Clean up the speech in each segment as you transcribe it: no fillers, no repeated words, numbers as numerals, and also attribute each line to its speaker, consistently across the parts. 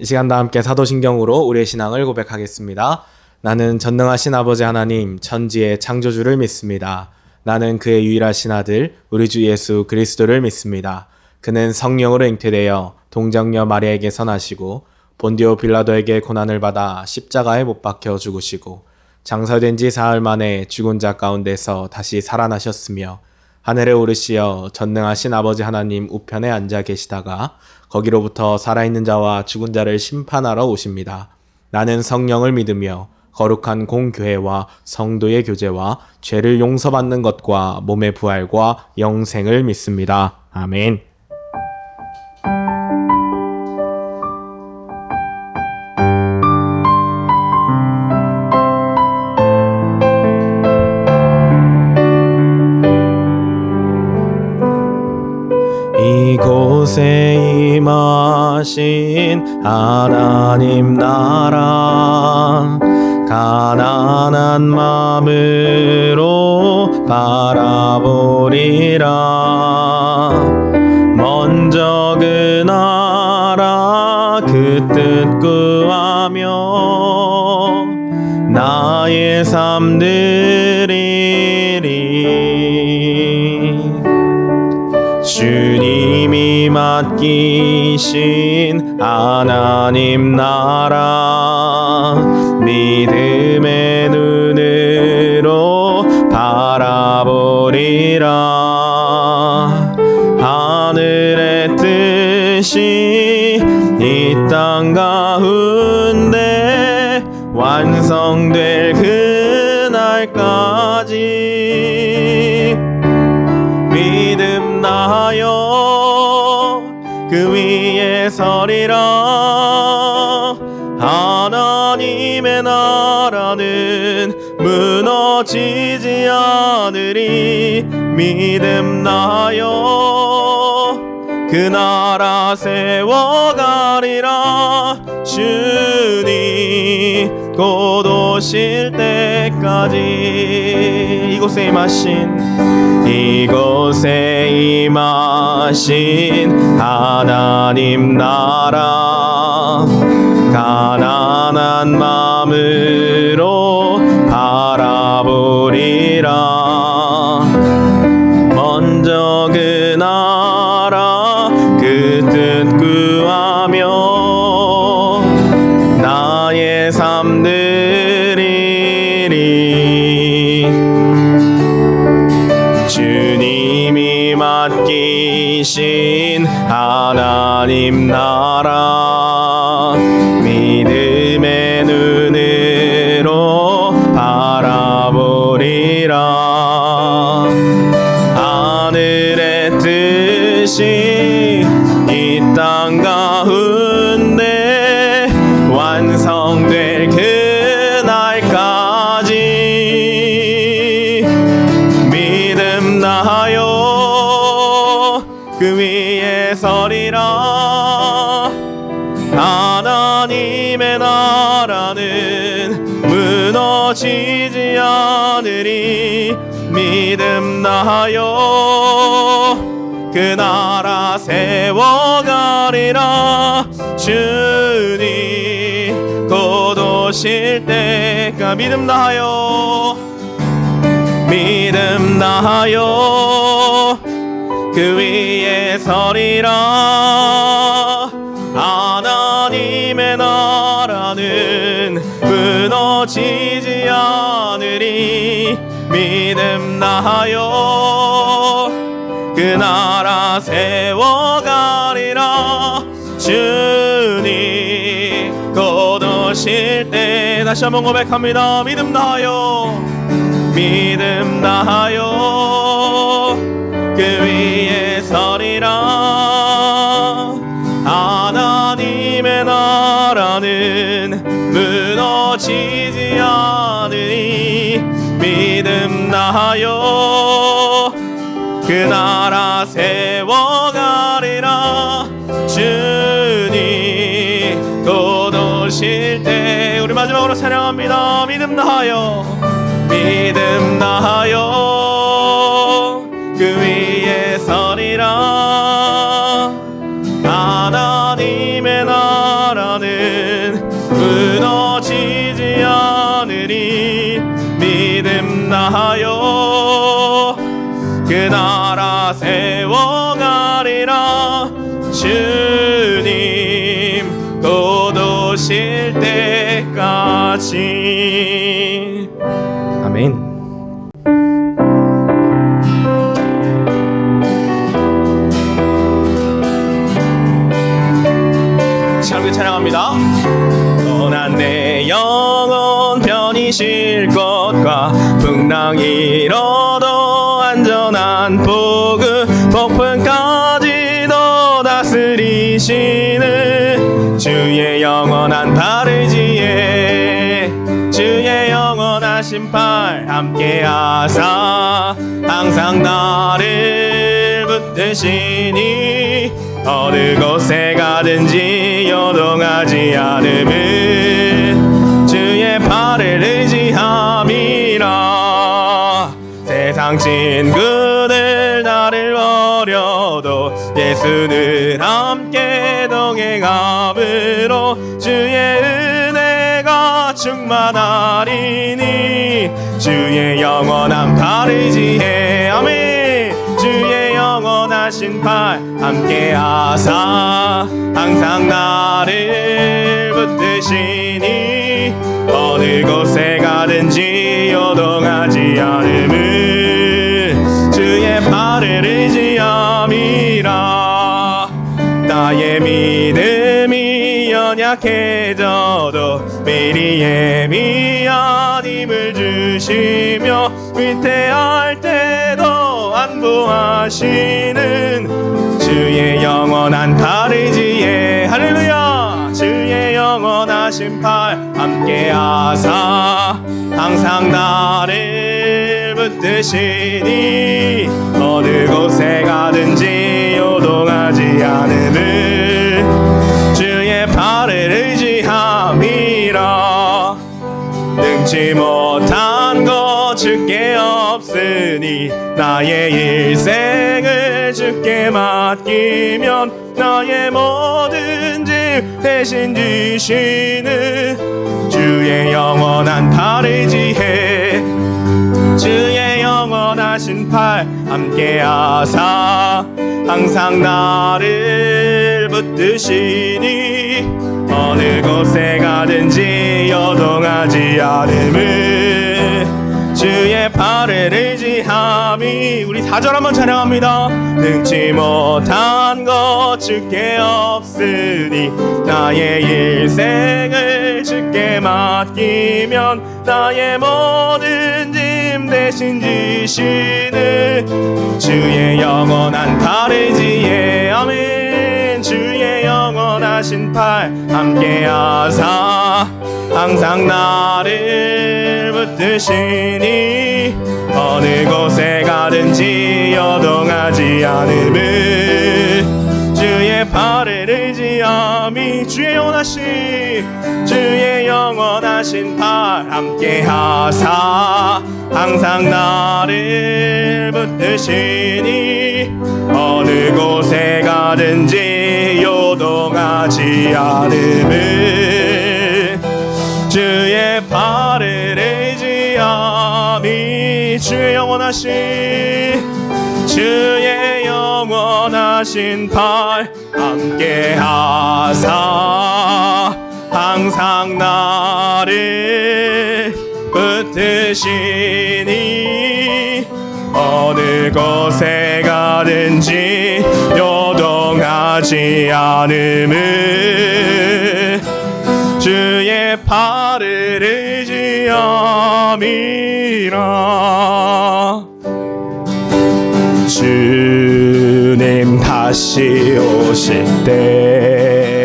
Speaker 1: 이 시간 다 함께 사도신경으로 우리의 신앙을 고백하겠습니다. 나는 전능하신 아버지 하나님 천지의 창조주를 믿습니다. 나는 그의 유일하신 아들 우리 주 예수 그리스도를 믿습니다. 그는 성령으로 잉태되어 동정녀 마리아에게서 나시고 본디오 빌라도에게 고난을 받아 십자가에 못 박혀 죽으시고 장사된 지 사흘 만에 죽은 자 가운데서 다시 살아나셨으며 하늘에 오르시어 전능하신 아버지 하나님 우편에 앉아 계시다가 거기로부터 살아있는 자와 죽은 자를 심판하러 오십니다. 나는 성령을 믿으며 거룩한 공교회와 성도의 교제와 죄를 용서받는 것과 몸의 부활과 영생을 믿습니다. 아멘. 이곳에 임하신 하나님 나라 가난한 마음으로 바라보리라. 먼저 그 나라 그 뜻 구하며 나의 삶 드리리. 주님이 맡기신 하나님 나라 믿음의 눈으로 바라보리라. 하늘의 뜻이 이 땅 가운데 완성될 그날까지 믿음 다하여 그 위에 서리라. 하나님의 나라는 무너지지 않으리. 믿음 다하여 그 나라 세워가리라. 주님 곧 오실 때까지. 이곳에 임하신 하나님 나라 가난한 마음으로 바라보리라. 먼저 그 나라 그 뜻 구하며 나의 삶 드리리. 주님이 맡기신 하나님 나라 믿음의 눈으로 바라보리라. 하늘의 뜻이 이 땅 가운데 완성될 그날까지 믿음 다하여 그 위에 서리라. 하나님의 나라는 무너지지 않으리. 믿음 다하여 그 나라 세워가리라. 주님 곧 오실 때까 믿음 다하여 그 위에 서리라. 하나님의 나라는 무너지지 않으리. 믿음 다하여 그 나라 세워가리라. 주님 곧 오실 때 다시 한번 고백합니다. 믿음 다하여 그 위에 서리라. 하나님의 나라는 무너지지 않으리. 믿음 다하여 그 나라 세워가리라. 주님 곧 오실 때 우리 마지막으로 찬양합니다. 믿음 다하여 그 위에 서리라. 하나님의 나라는 나하여 그 나라 세워가리라. 주님 곧 오실 때까지. 아멘. 함께 찬양합니다. 떠난 내 영혼 편히 쉴 것과 풍랑 일어도 안전한 복음 폭풍까지도 다스리시는 주의 영원한 팔을 지혜 주의 영원하신 팔 함께하사 항상 나를 붙드시니 어느 곳에 가든지 요동하지 않음은 주의 팔을 의지함이라. 세상 친구들 나를 버려도 예수는 함께 동행함으로 주의 은혜가 충만하리니 주의 영원한 팔을 지혜. 아멘. 주의 영원하신 팔 함께하사 항상 나를 붙드시니 어느 곳에 가든지 요동하지 않음은 주의 팔을 의지함이라. 나의 믿음이 연약해져도 미리 예비한 힘을 주시며 위태할 때도 안보하시는 주의 영원한 팔을 지혜. 할렐루야. 주의 영원하신 팔 함께하사 항상 나를 붙드시니 어느 곳에 가든지 요동하지 않음은 주의 팔을 의지함이라. 능치 못한 것 주께 없으니 나의 일생을 주께 맡기면 나의 모든 짐 대신 지시는 주의 영원한 팔을 지혜 주의 영원하신 팔 함께하사 항상 나를 붙드시니 어느 곳에 가든지 요동하지 않음은 주의 팔을 의지함이. 우리 4절 한번 찬양합니다. 능치 못한 것 주께 없으니 나의 일생을 주께 맡기면 나의 모든 짐 대신 지시는 주의 영원한 팔을 지혜. 아멘. 주의 영원하신 팔 함께하사 항상 나를 붙드시니 어느 곳에 가든지 요동하지 않음은 주의 팔을 의지함이. 주의 영원하신 팔 함께하사 항상 나를 붙드시니 어느 곳에 가든지 요동하지 않음은 주의 팔을 의지함이. 주의 영원하신 팔 함께하사 항상 나를 붙드시니 어느 곳에 가든지 요동하지 않음은 주의 팔을 의지함이라. 주님 다시 오실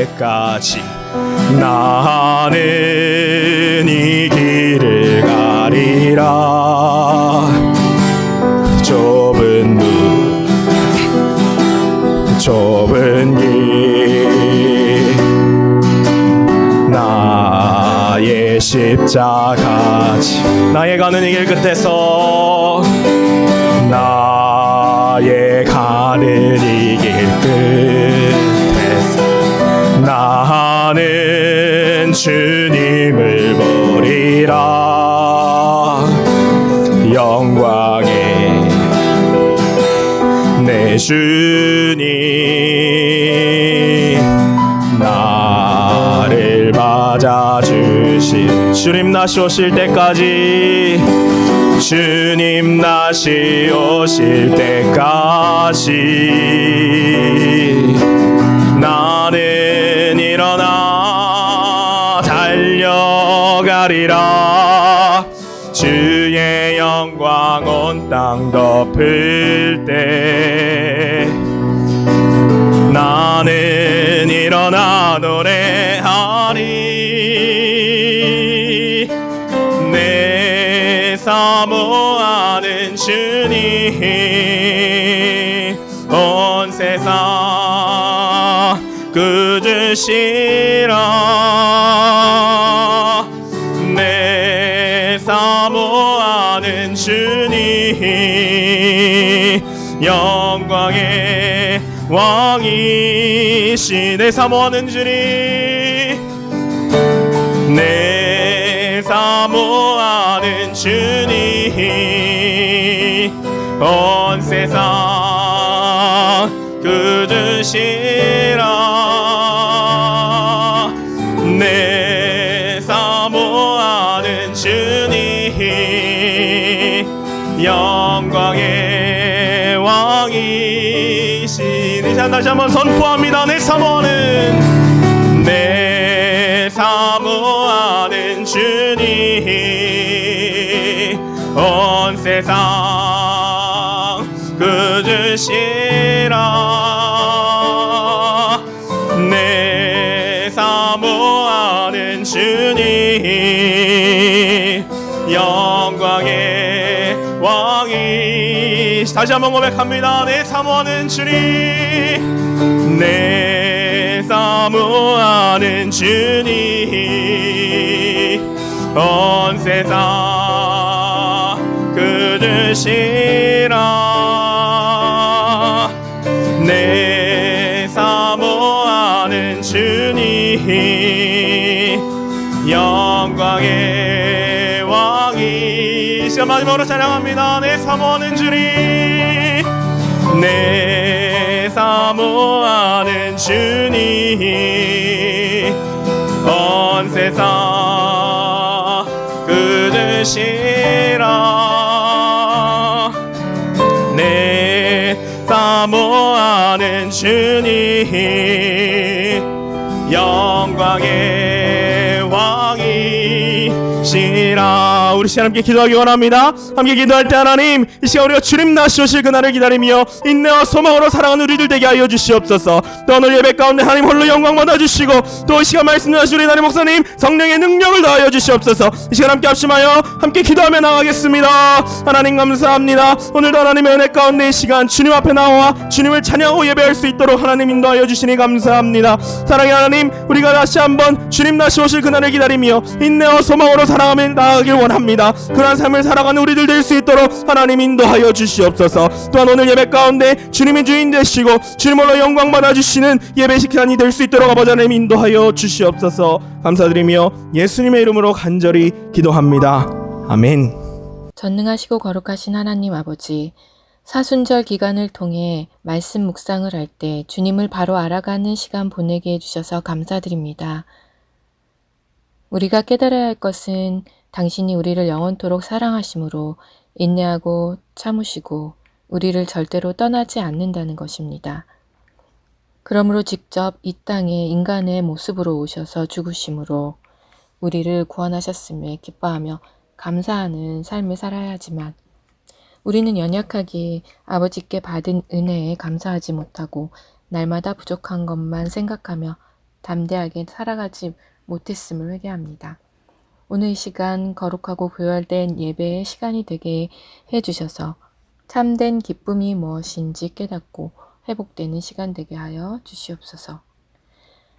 Speaker 1: 때까지 나는 이 길을 가리라. 좁은 길 나의 십자가 나의 가는 이 길 끝에서 나의 가는 이 길 끝에서 나는 주님을 보리라. 주님, 나를 맞아주실 주님 다시 오실 때까지, 주님 다시 오실 때까지 나는 일어나 달려가리라. 주의 영광 온 땅 덮을 때 나는 일어나 노래하리. 내 사모하는 주님, 온 세상 꾸짖으시라. 내 사모하는 주님, 영광의 왕이시. 내 사모하는 주님, 내 사모하는 주님, 온 세상 꾸짖으시라. 내 사모하는 주님, 영광의 왕이시. 다시 한번 선포합니다. 내 사모하는 주님, 온 세상 꾸짖으시라. 내 사모하는 주님, 영광의 왕이. 다시 한번 고백합니다. 내 사모하는 주님, 내 사모하는 주님, 온 세상 꾸짖으시라. 내 사모하는 주님, 영광의 왕이. 시간 마지막으로 찬양합니다. 내 사모하는 주님, 내 사모하는 주님, 온 세상 꾸짖으시라. 내 사모하는 주님, 영광의 왕이시라. 우리 시간 함께 기도하기 원합니다. 함께 기도할 때 하나님, 이 시간 우리가 주님 다시 오실 그날을 기다리며 인내와 소망으로 살아가는 우리들 되게 하여 주시옵소서. 또 오늘 예배 가운데 하나님 홀로 영광 받아주시고, 또 이 시간 말씀 전하신 우리 나님 목사님 성령의 능력을 더하여 주시옵소서. 이 시간 함께 합심하여 함께 기도하며 나가겠습니다. 하나님 감사합니다. 오늘도 하나님의 은혜 가운데 이 시간 주님 앞에 나와 주님을 찬양하고 예배할 수 있도록 하나님 인도하여 주시니 감사합니다. 사랑의 하나님, 우리가 다시 한번 주님 다시 오실 그날을 기다리며 인내와 소망으로 살아가며 나아가길 원합니다. 그러한 삶을 살아가는 우리들 될 수 있도록 하나님 인도하여 주시옵소서. 또한 오늘 예배 가운데 주님이 주인 되시고 주님으로 영광 받아주시는 예배 시간이 될 수 있도록 아버지 하나님 인도하여 주시옵소서. 감사드리며 예수님의 이름으로 간절히 기도합니다. 아멘.
Speaker 2: 전능하시고 거룩하신 하나님 아버지, 사순절 기간을 통해 말씀 묵상을 할 때 주님을 바로 알아가는 시간 보내게 해주셔서 감사드립니다. 우리가 깨달아야 할 것은 당신이 우리를 영원토록 사랑하심으로 인내하고 참으시고 우리를 절대로 떠나지 않는다는 것입니다. 그러므로 직접 이 땅에 인간의 모습으로 오셔서 죽으심으로 우리를 구원하셨음에 기뻐하며 감사하는 삶을 살아야 하지만, 우리는 연약하게 아버지께 받은 은혜에 감사하지 못하고 날마다 부족한 것만 생각하며 담대하게 살아가지 못했음을 회개합니다. 오늘 이 시간 거룩하고 교열된 예배의 시간이 되게 해주셔서 참된 기쁨이 무엇인지 깨닫고 회복되는 시간 되게 하여 주시옵소서.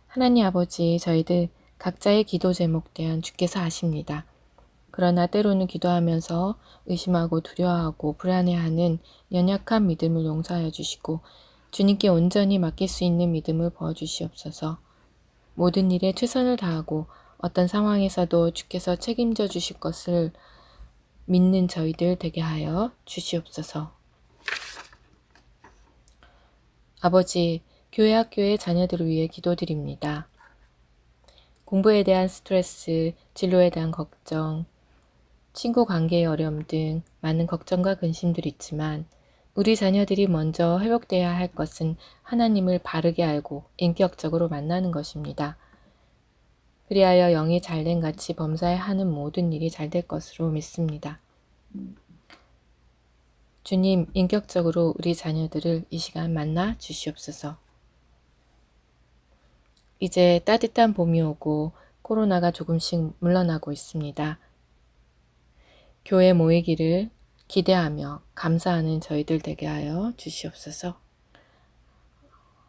Speaker 2: 하나님 아버지, 저희들 각자의 기도 제목 대한 주께서 아십니다. 그러나 때로는 기도하면서 의심하고 두려워하고 불안해하는 연약한 믿음을 용서하여 주시고 주님께 온전히 맡길 수 있는 믿음을 부어주시옵소서. 모든 일에 최선을 다하고 어떤 상황에서도 주께서 책임져 주실 것을 믿는 저희들 되게 하여 주시옵소서. 아버지, 교회 학교의 자녀들을 위해 기도드립니다. 공부에 대한 스트레스, 진로에 대한 걱정, 친구 관계의 어려움 등 많은 걱정과 근심들이 있지만 우리 자녀들이 먼저 회복되어야 할 것은 하나님을 바르게 알고 인격적으로 만나는 것입니다. 그리하여 영이 잘된 같이 범사에 하는 모든 일이 잘 될 것으로 믿습니다. 주님, 인격적으로 우리 자녀들을 이 시간 만나 주시옵소서. 이제 따뜻한 봄이 오고 코로나가 조금씩 물러나고 있습니다. 교회 모이기를 기대하며 감사하는 저희들 되게 하여 주시옵소서.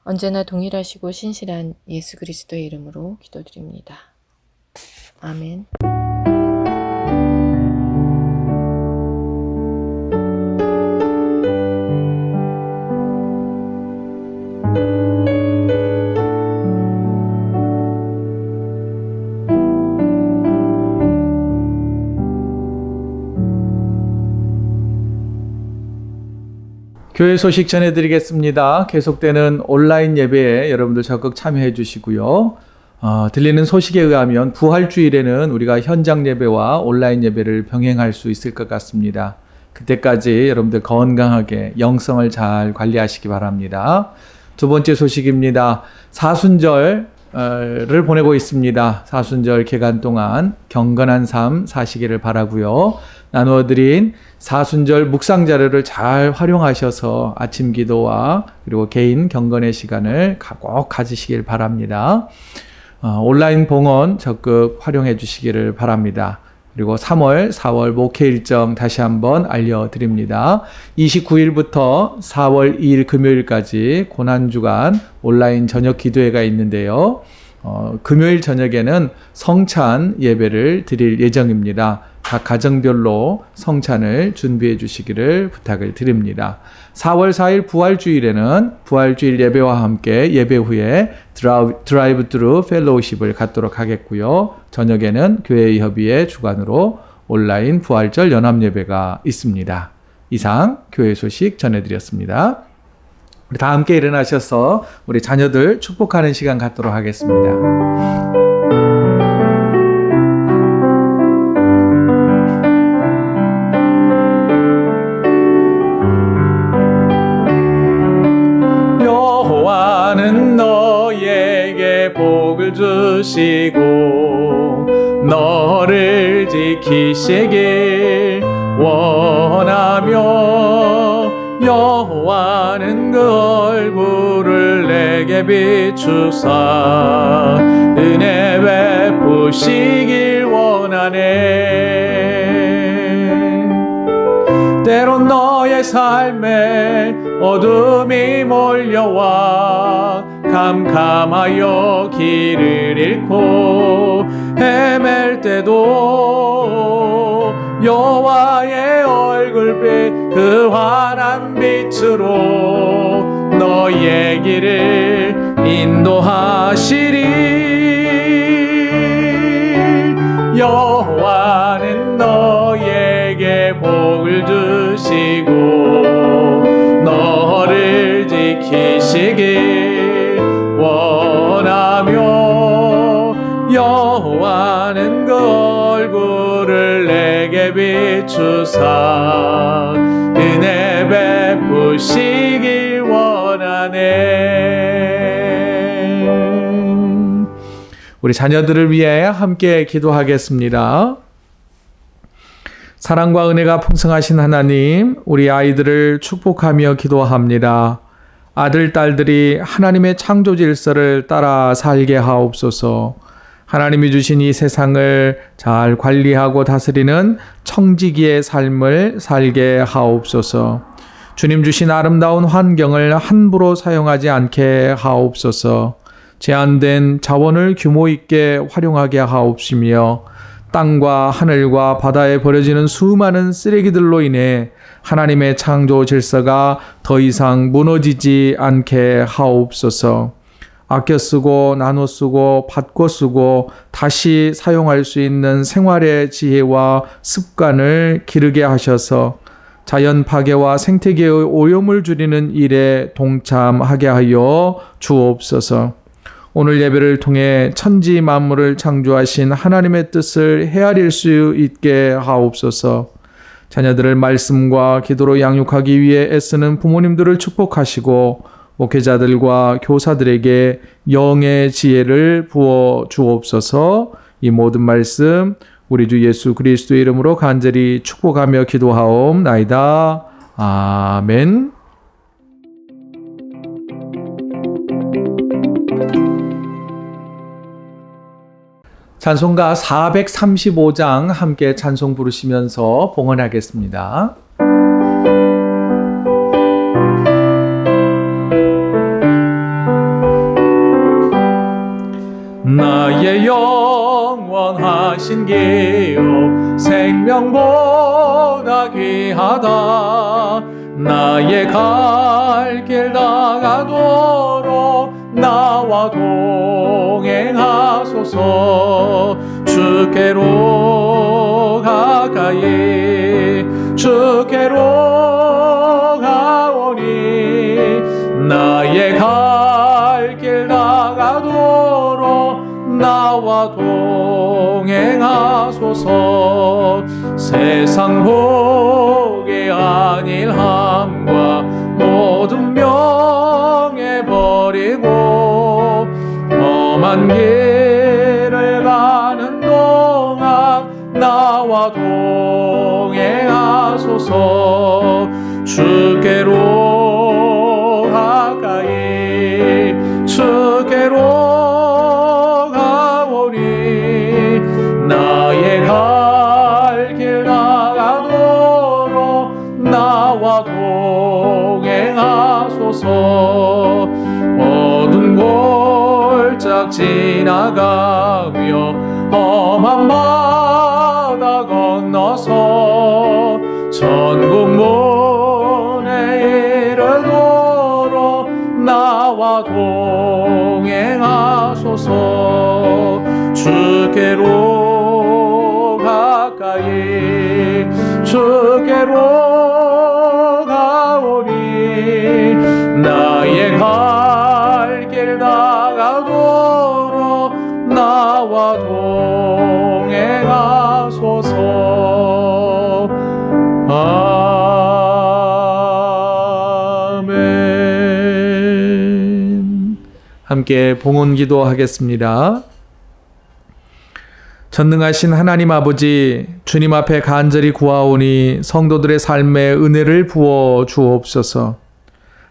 Speaker 2: 언제나 동일하시고 신실한 예수 그리스도의 이름으로 기도드립니다. 아멘.
Speaker 3: 교회 소식 전해드리겠습니다. 계속되는 온라인 예배에 여러분들 적극 참여해 주시고요. 들리는 소식에 의하면 부활주일에는 우리가 현장 예배와 온라인 예배를 병행할 수 있을 것 같습니다. 그때까지 여러분들 건강하게 영성을 잘 관리하시기 바랍니다. 두 번째 소식입니다. 사순절을 보내고 있습니다. 사순절 기간 동안 경건한 삶 사시기를 바라고요. 나누어드린 사순절 묵상 자료를 잘 활용하셔서 아침 기도와 그리고 개인 경건의 시간을 꼭 가지시길 바랍니다. 온라인 봉헌 적극 활용해 주시기를 바랍니다. 그리고 3월, 4월 목회 일정 다시 한번 알려드립니다. 29일부터 4월 2일 금요일까지 고난주간 온라인 저녁 기도회가 있는데요. 금요일 저녁에는 성찬 예배를 드릴 예정입니다. 각 가정별로 성찬을 준비해 주시기를 부탁을 드립니다. 4월 4일 부활주일에는 부활주일 예배와 함께 예배 후에 드라이브 트루 펠로우십을 갖도록 하겠고요. 저녁에는 교회협의회 주관으로 온라인 부활절 연합예배가 있습니다. 이상 교회 소식 전해드렸습니다. 우리 다 함께 일어나셔서 우리 자녀들 축복하는 시간 갖도록 하겠습니다. 여호와는 너에게 복을 주시고 너를 지키시길 원하며 여호와는 그 얼굴을 내게 비추사 은혜 베푸시길 원하네. 때론 너의 삶에 어둠이 몰려와 캄캄하여 길을 잃고 헤맬 때도 여호와의 얼굴빛 그 환한 빛으로 너의 길을 인도하시리. 여호와는 너에게 복을 주시고 너를 지키시길 원하며 여호와는 그 얼굴을 내게 비추사 은혜 베푸시길 원하네. 우리 자녀들을 위해 함께 기도하겠습니다. 사랑과 은혜가 풍성하신 하나님, 우리 아이들을 축복하며 기도합니다. 아들, 딸들이 하나님의 창조 질서를 따라 살게 하옵소서. 하나님이 주신 이 세상을 잘 관리하고 다스리는 청지기의 삶을 살게 하옵소서. 주님 주신 아름다운 환경을 함부로 사용하지 않게 하옵소서. 제한된 자원을 규모 있게 활용하게 하옵시며 땅과 하늘과 바다에 버려지는 수많은 쓰레기들로 인해 하나님의 창조 질서가 더 이상 무너지지 않게 하옵소서. 아껴 쓰고 나눠 쓰고 바꿔 쓰고 다시 사용할 수 있는 생활의 지혜와 습관을 기르게 하셔서 자연 파괴와 생태계의 오염을 줄이는 일에 동참하게 하여 주옵소서. 오늘 예배를 통해 천지 만물을 창조하신 하나님의 뜻을 헤아릴 수 있게 하옵소서. 자녀들을 말씀과 기도로 양육하기 위해 애쓰는 부모님들을 축복하시고 목회자들과 교사들에게 영의 지혜를 부어 주옵소서. 이 모든 말씀 우리 주 예수 그리스도의 이름으로 간절히 축복하며 기도하옵나이다. 아멘. 찬송가 435장 함께 찬송 부르시면서 봉헌하겠습니다. 나의 영원하신 기업 생명보다 귀하다. 나의 갈 길 다가도록 나와 동행하소서. 주께로 가까이 주께로 가오니 나의 갈 길 다가도록 나와 동행하소서. 세상 복의 안일함과 모든 명예 버리고 험한 길을 가는 동안 나와 동행하소서. 주께로 가까이 주께로 나의 갈 길 나가도록 나와 동행하소서. 어두운 골짝 지나가며 험한 바다 건너서 천국 문에 이르도록 나와 동행하소서. 주께로 가까이 주께로 가오니 나의 갈 길 다가도록 나와 동행하소서. 아멘. 함께 봉헌 기도하겠습니다. 전능하신 하나님 아버지, 주님 앞에 간절히 구하오니 성도들의 삶에 은혜를 부어 주옵소서.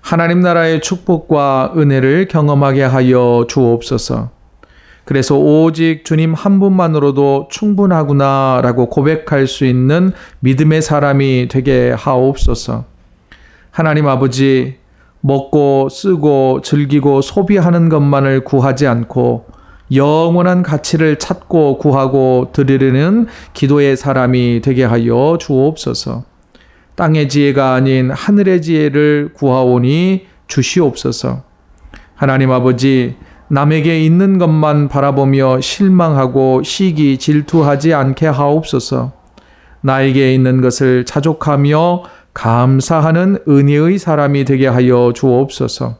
Speaker 3: 하나님 나라의 축복과 은혜를 경험하게 하여 주옵소서. 그래서 오직 주님 한 분만으로도 충분하구나라고 고백할 수 있는 믿음의 사람이 되게 하옵소서. 하나님 아버지, 먹고 쓰고 즐기고 소비하는 것만을 구하지 않고 영원한 가치를 찾고 구하고 드리려는 기도의 사람이 되게 하여 주옵소서. 땅의 지혜가 아닌 하늘의 지혜를 구하오니 주시옵소서. 하나님 아버지, 남에게 있는 것만 바라보며 실망하고 시기 질투하지 않게 하옵소서. 나에게 있는 것을 자족하며 감사하는 은혜의 사람이 되게 하여 주옵소서.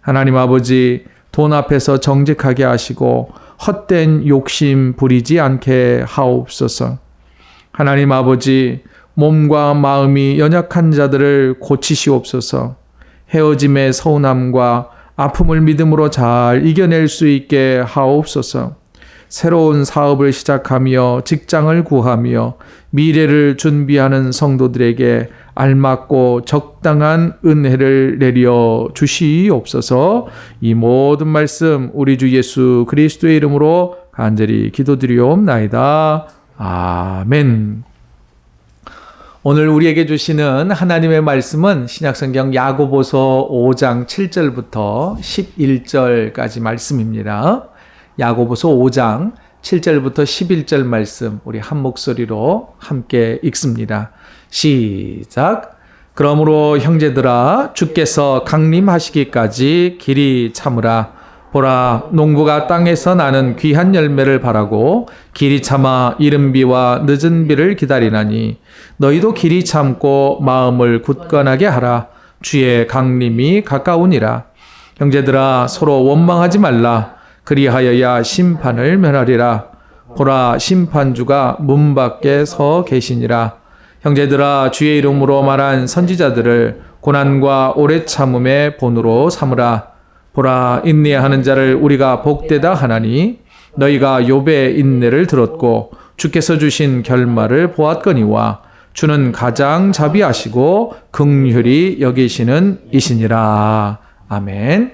Speaker 3: 하나님 아버지, 돈 앞에서 정직하게 하시고 헛된 욕심 부리지 않게 하옵소서. 하나님 아버지, 몸과 마음이 연약한 자들을 고치시옵소서. 헤어짐의 서운함과 아픔을 믿음으로 잘 이겨낼 수 있게 하옵소서. 새로운 사업을 시작하며 직장을 구하며 미래를 준비하는 성도들에게 알맞고 적당한 은혜를 내려 주시옵소서. 이 모든 말씀 우리 주 예수 그리스도의 이름으로 간절히 기도드리옵나이다. 아멘. 오늘 우리에게 주시는 하나님의 말씀은 신약성경 야고보서 5장 7절부터 11절까지 말씀입니다. 야고보서 5장 7절부터 11절 말씀 우리 한 목소리로 함께 읽습니다. 시작. 그러므로 형제들아, 주께서 강림하시기까지 길이 참으라. 보라, 농부가 땅에서 나는 귀한 열매를 바라고 길이 참아 이른 비와 늦은 비를 기다리나니 너희도 길이 참고 마음을 굳건하게 하라. 주의 강림이 가까우니라. 형제들아, 서로 원망하지 말라. 그리하여야 심판을 면하리라. 보라, 심판주가 문 밖에 서 계시니라. 형제들아, 주의 이름으로 말한 선지자들을 고난과 오래 참음의 본으로 삼으라. 보라, 인내하는 자를 우리가 복되다 하나니 너희가 욥의 인내를 들었고 주께서 주신 결말을 보았거니와 주는 가장 자비하시고 긍휼히 여기시는 이시니라. 아멘.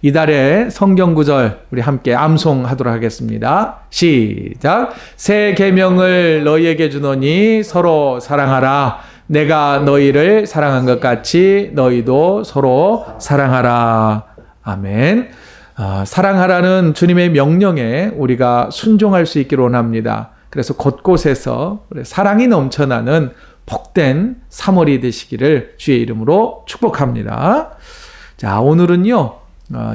Speaker 3: 이달의 성경 구절 우리 함께 암송하도록 하겠습니다. 시작. 새 계명을 너희에게 주노니 서로 사랑하라. 내가 너희를 사랑한 것 같이 너희도 서로 사랑하라. 아멘. 사랑하라는 주님의 명령에 우리가 순종할 수 있기를 원합니다. 그래서 곳곳에서 사랑이 넘쳐나는 복된 3월이 되시기를 주의 이름으로 축복합니다. 자, 오늘은요,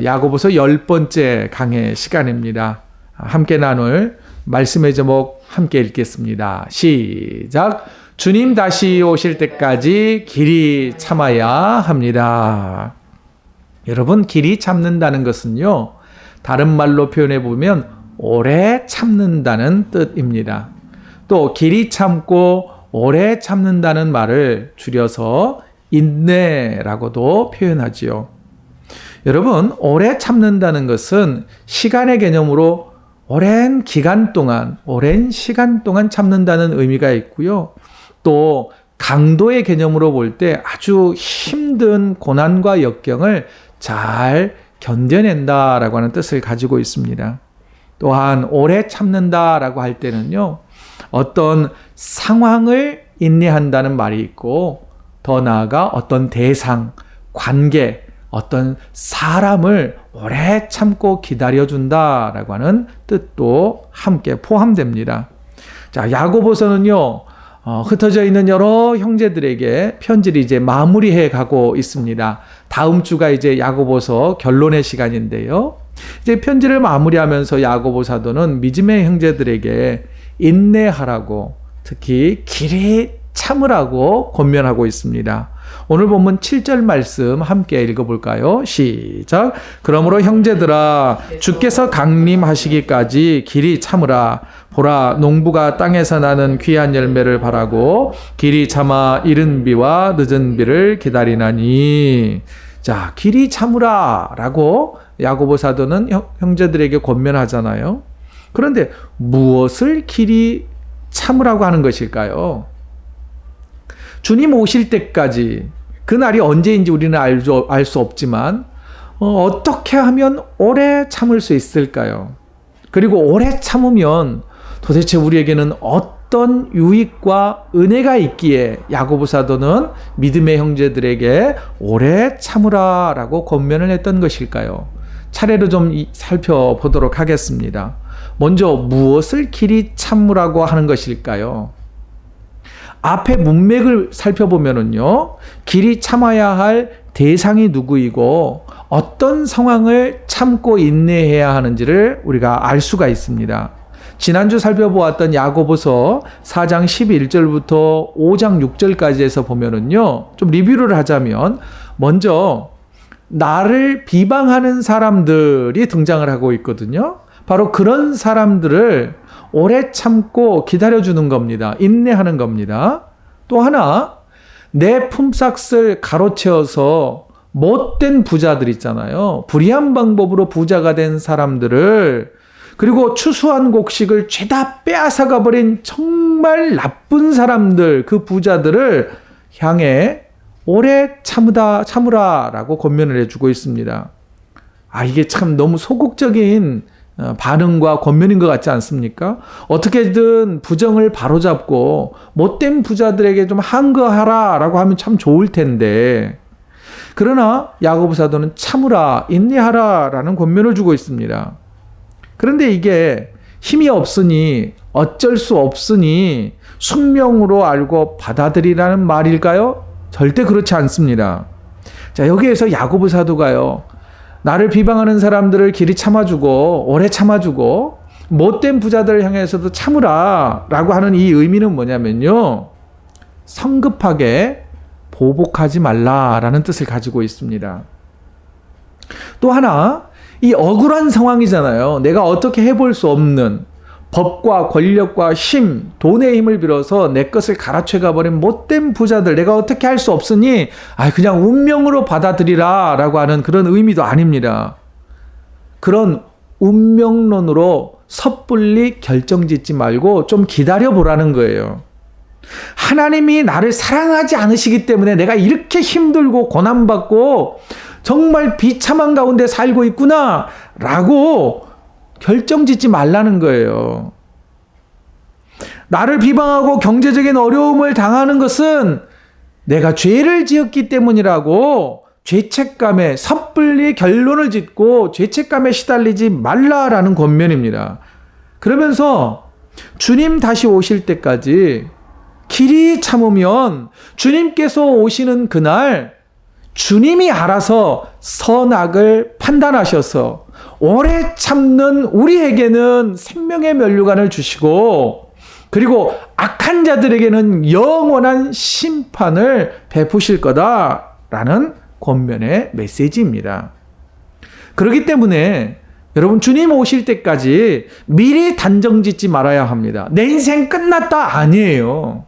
Speaker 3: 야고보서 10번째 강해 시간입니다. 함께 나눌 말씀의 제목 함께 읽겠습니다. 시작. 주님 다시 오실 때까지 길이 참아야 합니다. 여러분, 길이 참는다는 것은요, 다른 말로 표현해 보면 오래 참는다는 뜻입니다. 또 길이 참고 오래 참는다는 말을 줄여서 인내라고도 표현하지요. 여러분, 오래 참는다는 것은 시간의 개념으로 오랜 시간 동안 참는다는 의미가 있고요. 또 강도의 개념으로 볼 때 아주 힘든 고난과 역경을 잘 견뎌낸다라고 하는 뜻을 가지고 있습니다. 또한 오래 참는다라고 할 때는요, 어떤 상황을 인내한다는 말이 있고, 더 나아가 어떤 대상, 관계, 어떤 사람을 오래 참고 기다려준다라고 하는 뜻도 함께 포함됩니다. 자, 야고보서는요, 흩어져 있는 여러 형제들에게 편지를 이제 마무리해 가고 있습니다. 다음 주가 이제 야고보서 결론의 시간인데요. 이제 편지를 마무리하면서 야고보 사도는 믿음의 형제들에게 인내하라고, 특히 길이 참으라고 권면하고 있습니다. 오늘 본문 7절 말씀 함께 읽어볼까요? 시작. 그러므로 형제들아, 주께서 강림하시기까지 길이 참으라. 보라, 농부가 땅에서 나는 귀한 열매를 바라고 길이 참아 이른 비와 늦은 비를 기다리나니. 자, 길이 참으라 라고 야고보 사도는 형제들에게 권면하잖아요. 그런데 무엇을 길이 참으라고 하는 것일까요? 주님 오실 때까지, 그날이 언제인지 우리는 알 수 없지만 어떻게 하면 오래 참을 수 있을까요? 그리고 오래 참으면 도대체 우리에게는 어떤 유익과 은혜가 있기에 야고보 사도는 믿음의 형제들에게 오래 참으라라고 권면을 했던 것일까요? 차례로 좀 살펴보도록 하겠습니다. 먼저 무엇을 길이 참으라고 하는 것일까요? 앞에 문맥을 살펴보면은요, 길이 참아야 할 대상이 누구이고 어떤 상황을 참고 인내해야 하는지를 우리가 알 수가 있습니다. 지난주 살펴보았던 야고보서 4장 11절부터 5장 6절까지에서 보면은요, 좀 리뷰를 하자면 먼저 나를 비방하는 사람들이 등장을 하고 있거든요. 바로 그런 사람들을 오래 참고 기다려주는 겁니다. 인내하는 겁니다. 또 하나, 내 품삯을 가로채어서 못된 부자들 있잖아요. 불의한 방법으로 부자가 된 사람들을, 그리고 추수한 곡식을 죄다 빼앗아가 버린 정말 나쁜 사람들, 그 부자들을 향해 오래 참으라라고 권면을 해주고 있습니다. 이게 참 너무 소극적인 반응과 권면인 것 같지 않습니까? 어떻게든 부정을 바로잡고 못된 부자들에게 좀 항거하라라고 하면 참 좋을 텐데, 그러나 야고보 사도는 참으라, 인내하라라는 권면을 주고 있습니다. 그런데 이게 힘이 없으니, 어쩔 수 없으니 숙명으로 알고 받아들이라는 말일까요? 절대 그렇지 않습니다. 자, 여기에서 야고보 사도가요, 나를 비방하는 사람들을 길이 참아주고 오래 참아주고 못된 부자들을 향해서도 참으라 라고 하는 이 의미는 뭐냐면요, 성급하게 보복하지 말라라는 뜻을 가지고 있습니다. 또 하나, 이 억울한 상황이잖아요. 내가 어떻게 해볼 수 없는 법과 권력과 힘, 돈의 힘을 빌어서 내 것을 갈아채가 버린 못된 부자들, 내가 어떻게 할 수 없으니 그냥 운명으로 받아들이라 라고 하는 그런 의미도 아닙니다. 그런 운명론으로 섣불리 결정짓지 말고 좀 기다려보라는 거예요. 하나님이 나를 사랑하지 않으시기 때문에 내가 이렇게 힘들고 고난받고 정말 비참한 가운데 살고 있구나 라고 결정짓지 말라는 거예요. 나를 비방하고 경제적인 어려움을 당하는 것은 내가 죄를 지었기 때문이라고 죄책감에 섣불리 결론을 짓고 죄책감에 시달리지 말라라는 권면입니다. 그러면서 주님 다시 오실 때까지 길이 참으면 주님께서 오시는 그날 주님이 알아서 선악을 판단하셔서 오래 참는 우리에게는 생명의 면류관을 주시고, 그리고 악한 자들에게는 영원한 심판을 베푸실 거다라는 권면의 메시지입니다. 그렇기 때문에 여러분, 주님 오실 때까지 미리 단정짓지 말아야 합니다. 내 인생 끝났다 아니에요.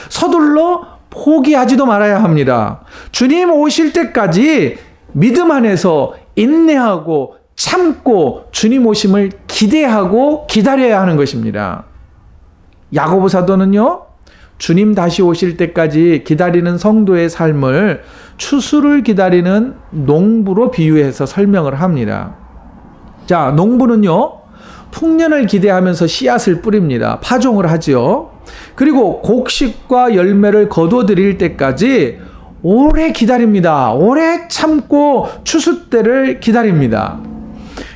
Speaker 3: 서둘러 포기하지도 말아야 합니다. 주님 오실 때까지 믿음 안에서 인내하고 참고 주님 오심을 기대하고 기다려야 하는 것입니다. 야고보 사도는요, 주님 다시 오실 때까지 기다리는 성도의 삶을 추수를 기다리는 농부로 비유해서 설명을 합니다. 자, 농부는요, 풍년을 기대하면서 씨앗을 뿌립니다. 파종을 하지요. 그리고 곡식과 열매를 거둬들일 때까지 오래 기다립니다. 오래 참고 추수 때를 기다립니다.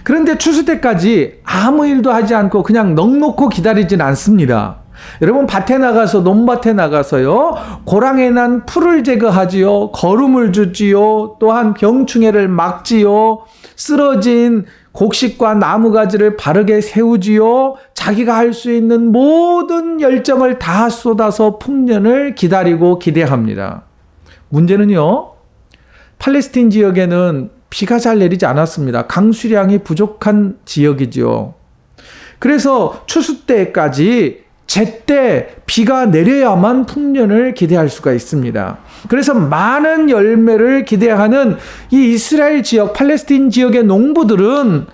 Speaker 3: 그런데 추수 때까지 아무 일도 하지 않고 그냥 넋놓고 기다리진 않습니다. 여러분, 밭에 나가서, 논밭에 나가서요, 고랑에 난 풀을 제거하지요, 거름을 주지요, 또한 병충해를 막지요, 쓰러진 곡식과 나무가지를 바르게 세우지요, 자기가 할 수 있는 모든 열정을 다 쏟아서 풍년을 기다리고 기대합니다. 문제는요, 팔레스틴 지역에는 비가 잘 내리지 않았습니다. 강수량이 부족한 지역이죠. 그래서 추수 때까지 제때 비가 내려야만 풍년을 기대할 수가 있습니다. 그래서 많은 열매를 기대하는 이 이스라엘 지역, 팔레스틴 지역의 농부들은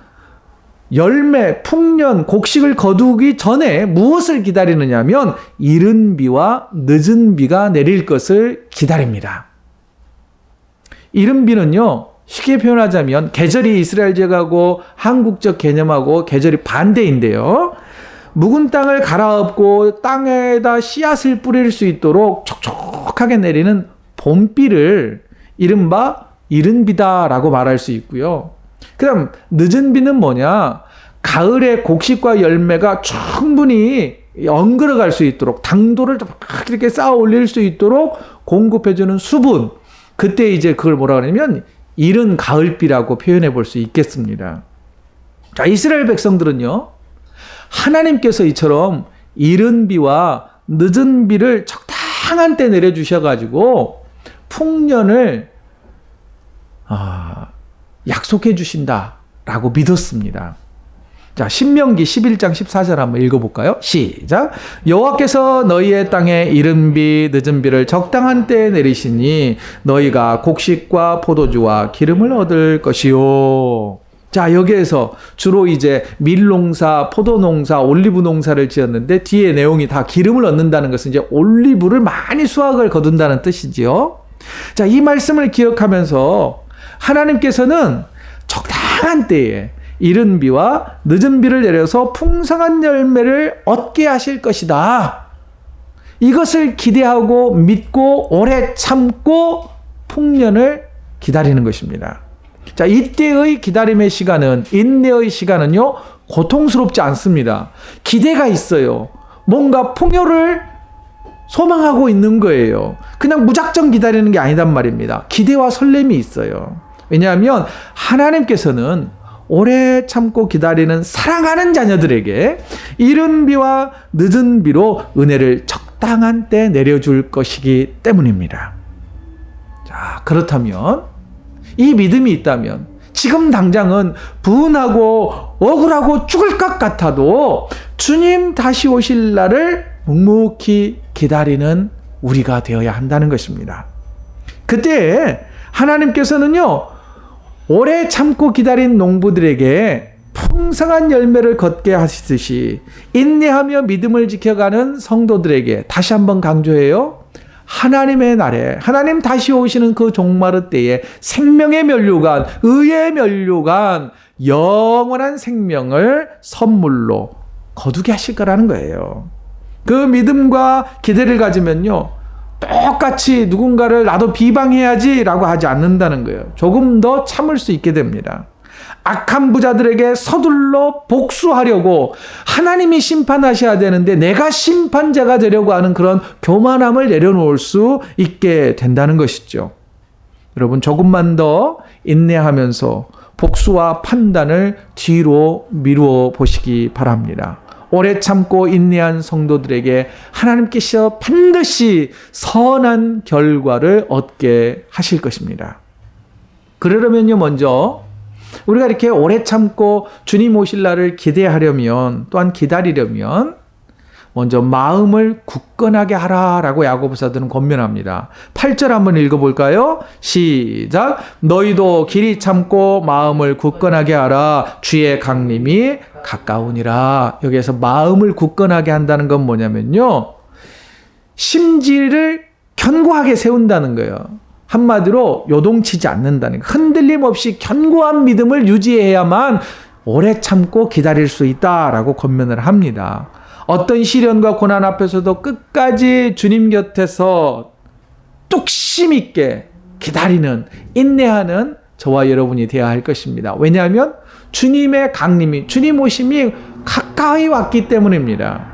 Speaker 3: 열매, 풍년, 곡식을 거두기 전에 무엇을 기다리느냐면 이른 비와 늦은 비가 내릴 것을 기다립니다. 이른 비는요, 쉽게 표현하자면 계절이 이스라엘 지역하고 한국적 개념하고 계절이 반대인데요, 묵은 땅을 갈아엎고 땅에다 씨앗을 뿌릴 수 있도록 촉촉하게 내리는 봄비를 이른바 이른 비다라고 말할 수 있고요. 그 다음 늦은 비는 뭐냐, 가을에 곡식과 열매가 충분히 엉그러 갈 수 있도록 당도를 막 이렇게 쌓아 올릴 수 있도록 공급해주는 수분, 그때 이제 그걸 뭐라 그러냐면 이른 가을비라고 표현해 볼 수 있겠습니다. 자, 이스라엘 백성들은요, 하나님께서 이처럼 이른 비와 늦은 비를 적당한 때 내려주셔가지고 풍년을 약속해 주신다라고 믿었습니다. 자, 신명기 11장 14절 한번 읽어볼까요? 시작. 여호와께서 너희의 땅에 이른 비 늦은 비를 적당한 때에 내리시니 너희가 곡식과 포도주와 기름을 얻을 것이요. 자, 여기에서 주로 이제 밀농사, 포도농사, 올리브 농사를 지었는데 뒤에 내용이 다 기름을 얻는다는 것은 이제 올리브를 많이 수확을 거둔다는 뜻이지요. 자, 이 말씀을 기억하면서 하나님께서는 적당한 때에 이른 비와 늦은 비를 내려서 풍성한 열매를 얻게 하실 것이다. 이것을 기대하고 믿고 오래 참고 풍년을 기다리는 것입니다. 자, 이때의 기다림의 시간은, 인내의 시간은요, 고통스럽지 않습니다. 기대가 있어요. 뭔가 풍요를 소망하고 있는 거예요. 그냥 무작정 기다리는 게 아니단 말입니다. 기대와 설렘이 있어요. 왜냐하면 하나님께서는 오래 참고 기다리는 사랑하는 자녀들에게 이른 비와 늦은 비로 은혜를 적당한 때 내려줄 것이기 때문입니다. 자, 그렇다면 이 믿음이 있다면 지금 당장은 분하고 억울하고 죽을 것 같아도 주님 다시 오실 날을 묵묵히 기다리는 우리가 되어야 한다는 것입니다. 그때 하나님께서는요, 오래 참고 기다린 농부들에게 풍성한 열매를 걷게 하시듯이 인내하며 믿음을 지켜가는 성도들에게 다시 한번 강조해요. 하나님의 날에 하나님 다시 오시는 그 종말의 때에 생명의 면류관, 의의 면류관, 영원한 생명을 선물로 거두게 하실 거라는 거예요. 그 믿음과 기대를 가지면요, 똑같이 누군가를 나도 비방해야지라고 하지 않는다는 거예요. 조금 더 참을 수 있게 됩니다. 악한 부자들에게 서둘러 복수하려고 하나님이 심판하셔야 되는데 내가 심판자가 되려고 하는 그런 교만함을 내려놓을 수 있게 된다는 것이죠. 여러분, 조금만 더 인내하면서 복수와 판단을 뒤로 미루어 보시기 바랍니다. 오래 참고 인내한 성도들에게 하나님께서 반드시 선한 결과를 얻게 하실 것입니다. 그러려면요, 먼저 우리가 이렇게 오래 참고 주님 오실 날을 기대하려면, 또한 기다리려면 먼저 마음을 굳건하게 하라라고 야고보서들은 권면합니다. 8절 한번 읽어볼까요? 시작. 너희도 길이 참고 마음을 굳건하게 하라. 주의 강림이 가까우니라. 여기에서 마음을 굳건하게 한다는 건 뭐냐면요, 심지를 견고하게 세운다는 거예요. 한마디로 요동치지 않는다는 거예요. 흔들림 없이 견고한 믿음을 유지해야만 오래 참고 기다릴 수 있다라고 권면을 합니다. 어떤 시련과 고난 앞에서도 끝까지 주님 곁에서 뚝심 있게 기다리는, 인내하는 저와 여러분이 되어야 할 것입니다. 왜냐하면 주님의 강림이, 주님 오심이 가까이 왔기 때문입니다.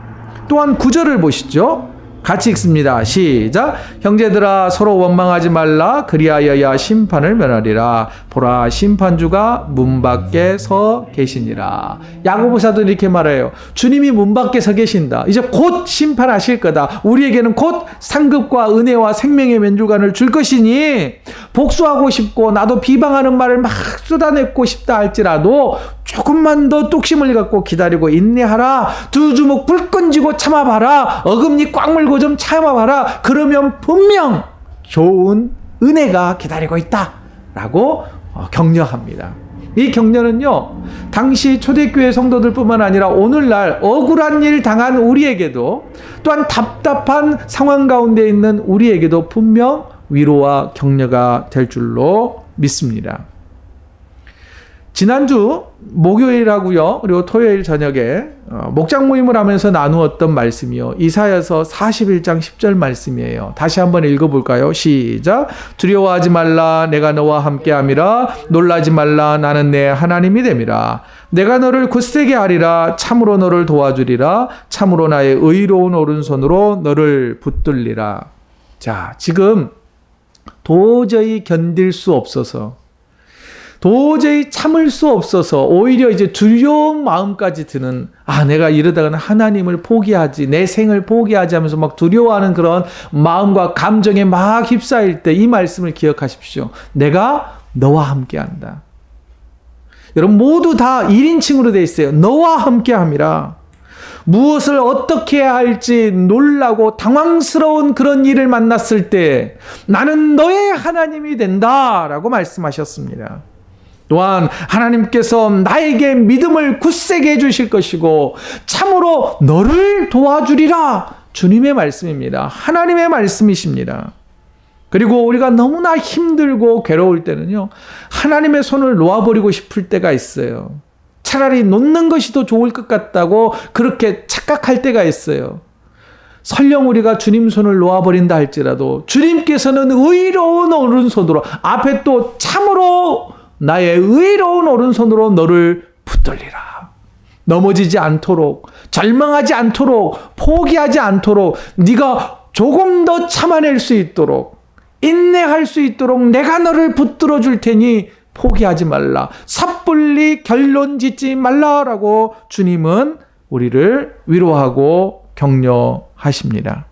Speaker 3: 또한 9절을 보시죠. 같이 읽습니다. 시작. 형제들아, 서로 원망하지 말라. 그리하여야 심판을 면하리라. 보라, 심판주가 문 밖에 서 계시니라. 야고보서도 이렇게 말해요. 주님이 문 밖에 서 계신다. 이제 곧 심판하실 거다. 우리에게는 곧 상급과 은혜와 생명의 면류관을 줄 것이니 복수하고 싶고 나도 비방하는 말을 막 쏟아내고 싶다 할지라도 조금만 더 뚝심을 갖고 기다리고 인내하라. 두 주먹 불끈 쥐고 참아봐라. 어금니 꽉 물고 좀 참아봐라. 그러면 분명 좋은 은혜가 기다리고 있다 라고 격려합니다. 이 격려는요, 당시 초대교회 성도들뿐만 아니라 오늘날 억울한 일 당한 우리에게도, 또한 답답한 상황 가운데 있는 우리에게도 분명 위로와 격려가 될 줄로 믿습니다. 지난주 목요일하고요, 그리고 토요일 저녁에 목장 모임을 하면서 나누었던 말씀이요, 이사야서 41장 10절 말씀이에요. 다시 한번 읽어볼까요? 시작. 두려워하지 말라. 내가 너와 함께함이라. 놀라지 말라. 나는 내 하나님이 됨이라. 내가 너를 굳세게 하리라. 참으로 너를 도와주리라. 참으로 나의 의로운 오른손으로 너를 붙들리라. 자, 지금 도저히 견딜 수 없어서, 도저히 참을 수 없어서 오히려 이제 두려운 마음까지 드는, 내가 이러다가는 하나님을 포기하지, 내 생을 포기하지 하면서 막 두려워하는 그런 마음과 감정에 막 휩싸일 때 이 말씀을 기억하십시오. 내가 너와 함께한다. 여러분 모두 다 1인칭으로 되어 있어요. 너와 함께함이라. 무엇을 어떻게 해야 할지 놀라고 당황스러운 그런 일을 만났을 때 나는 너의 하나님이 된다라고 말씀하셨습니다. 또한 하나님께서 나에게 믿음을 굳세게 해주실 것이고 참으로 너를 도와주리라. 주님의 말씀입니다. 하나님의 말씀이십니다. 그리고 우리가 너무나 힘들고 괴로울 때는요, 하나님의 손을 놓아버리고 싶을 때가 있어요. 차라리 놓는 것이 더 좋을 것 같다고 그렇게 착각할 때가 있어요. 설령 우리가 주님 손을 놓아버린다 할지라도 주님께서는 의로운 오른손으로, 앞에 또 참으로 나의 의로운 오른손으로 너를 붙들리라. 넘어지지 않도록, 절망하지 않도록, 포기하지 않도록, 네가 조금 더 참아낼 수 있도록, 인내할 수 있도록 내가 너를 붙들어 줄 테니 포기하지 말라. 섣불리 결론 짓지 말라라고 주님은 우리를 위로하고 격려하십니다.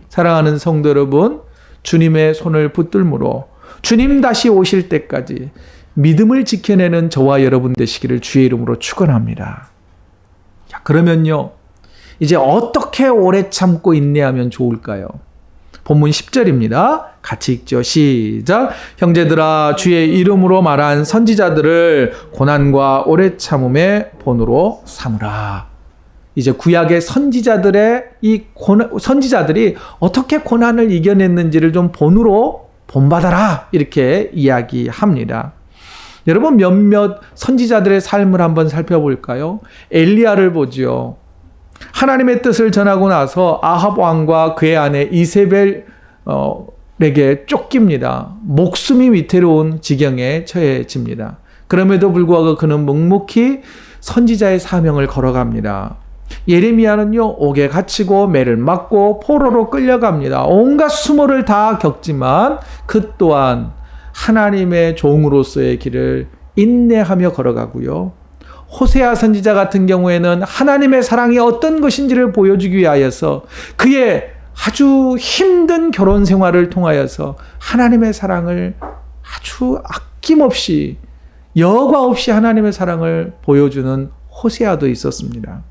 Speaker 3: 사랑하는 성도 여러분, 주님의 손을 붙들므로 주님 다시 오실 때까지 믿음을 지켜내는 저와 여러분 되시기를 주의 이름으로 축원합니다. 자, 그러면요, 이제 어떻게 오래 참고 인내하면 좋을까요? 본문 10절입니다. 같이 읽죠. 시작. 형제들아, 주의 이름으로 말한 선지자들을 고난과 오래 참음의 본으로 삼으라. 이제 구약의 선지자들의 선지자들이 어떻게 고난을 이겨냈는지를 좀 본받아라, 이렇게 이야기합니다. 여러분, 몇몇 선지자들의 삶을 한번 살펴볼까요? 엘리야를 보지요. 하나님의 뜻을 전하고 나서 아합 왕과 그의 아내 이세벨에게 쫓깁니다. 목숨이 위태로운 지경에 처해집니다. 그럼에도 불구하고 그는 묵묵히 선지자의 사명을 걸어갑니다. 예레미야는요, 옥에 갇히고 매를 맞고 포로로 끌려갑니다. 온갖 수모를 다 겪지만 그 또한 하나님의 종으로서의 길을 인내하며 걸어가고요. 호세아 선지자 같은 경우에는 하나님의 사랑이 어떤 것인지를 보여주기 위하여서 그의 아주 힘든 결혼 생활을 통하여서 하나님의 사랑을 아주 아낌없이 여과 없이 하나님의 사랑을 보여주는 호세아도 있었습니다.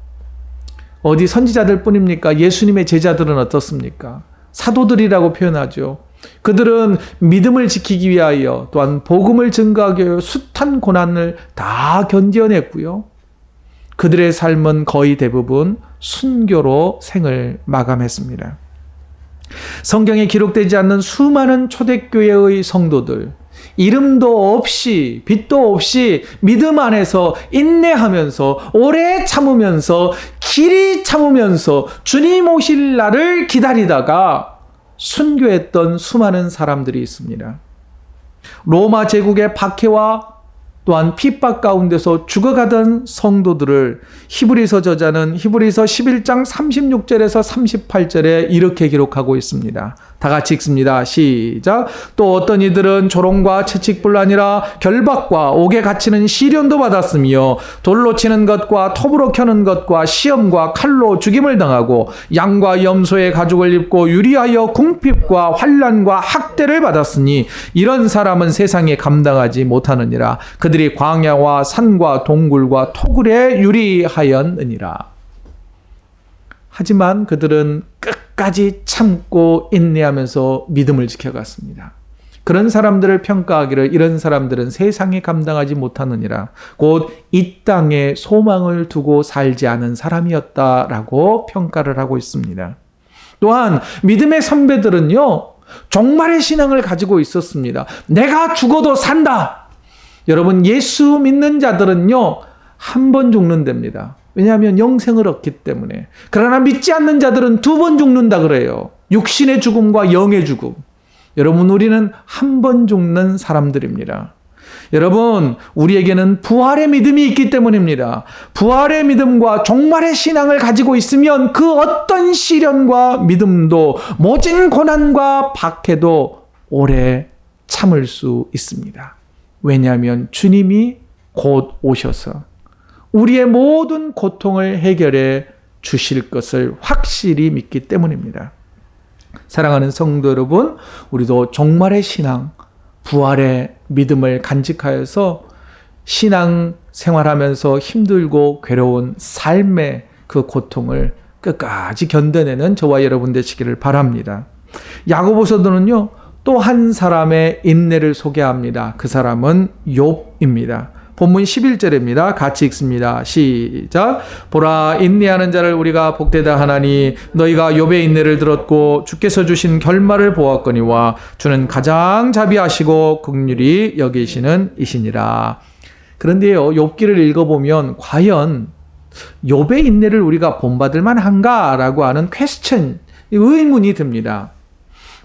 Speaker 3: 어디 선지자들 뿐입니까? 예수님의 제자들은 어떻습니까? 사도들이라고 표현하죠. 그들은 믿음을 지키기 위하여 또한 복음을 증거하기 위하여 숱한 고난을 다 견뎌냈고요. 그들의 삶은 거의 대부분 순교로 생을 마감했습니다. 성경에 기록되지 않는 수많은 초대교회의 성도들, 이름도 없이 빛도 없이 믿음 안에서 인내하면서 오래 참으면서 길이 참으면서 주님 오실 날을 기다리다가 순교했던 수많은 사람들이 있습니다. 로마 제국의 박해와 또한 핍박 가운데서 죽어가던 성도들을 히브리서 저자는 히브리서 11장 36절에서 38절에 이렇게 기록하고 있습니다. 다 같이 읽습니다. 시작. 또 어떤 이들은 조롱과 채찍뿐 아니라 결박과 옥에 갇히는 시련도 받았으며 돌로 치는 것과 톱으로 켜는 것과 시험과 칼로 죽임을 당하고 양과 염소의 가죽을 입고 유리하여 궁핍과 환난과 학대를 받았으니 이런 사람은 세상에 감당하지 못하느니라. 그들이 광야와 산과 동굴과 토굴에 유리하였느니라. 하지만 그들은 끝까지 참고 인내하면서 믿음을 지켜갔습니다. 그런 사람들을 평가하기를 이런 사람들은 세상에 감당하지 못하느니라. 곧 이 땅에 소망을 두고 살지 않은 사람이었다라고 평가를 하고 있습니다. 또한 믿음의 선배들은요, 종말의 신앙을 가지고 있었습니다. 내가 죽어도 산다. 여러분, 예수 믿는 자들은요, 한 번 죽는답니다. 왜냐하면 영생을 얻기 때문에. 그러나 믿지 않는 자들은 2번 죽는다 그래요. 육신의 죽음과 영의 죽음. 여러분, 우리는 한 번 죽는 사람들입니다. 여러분, 우리에게는 부활의 믿음이 있기 때문입니다. 부활의 믿음과 종말의 신앙을 가지고 있으면 그 어떤 시련과 믿음도 모진 고난과 박해도 오래 참을 수 있습니다. 왜냐하면 주님이 곧 오셔서 우리의 모든 고통을 해결해 주실 것을 확실히 믿기 때문입니다. 사랑하는 성도 여러분, 우리도 종말의 신앙, 부활의 믿음을 간직하여서 신앙 생활하면서 힘들고 괴로운 삶의 그 고통을 끝까지 견뎌내는 저와 여러분 되시기를 바랍니다. 야고보서도는요, 또 한 사람의 인내를 소개합니다. 그 사람은 욥입니다. 본문 11절입니다. 같이 읽습니다. 시작. 보라, 인내하는 자를 우리가 복되다 하나니 너희가 욥의 인내를 들었고 주께서 주신 결말을 보았거니와 주는 가장 자비하시고 긍휼히 여기시는 이시니라. 그런데요, 욥기를 읽어보면 과연 욥의 인내를 우리가 본받을 만한가라고 하는 퀘스천, 의문이 듭니다.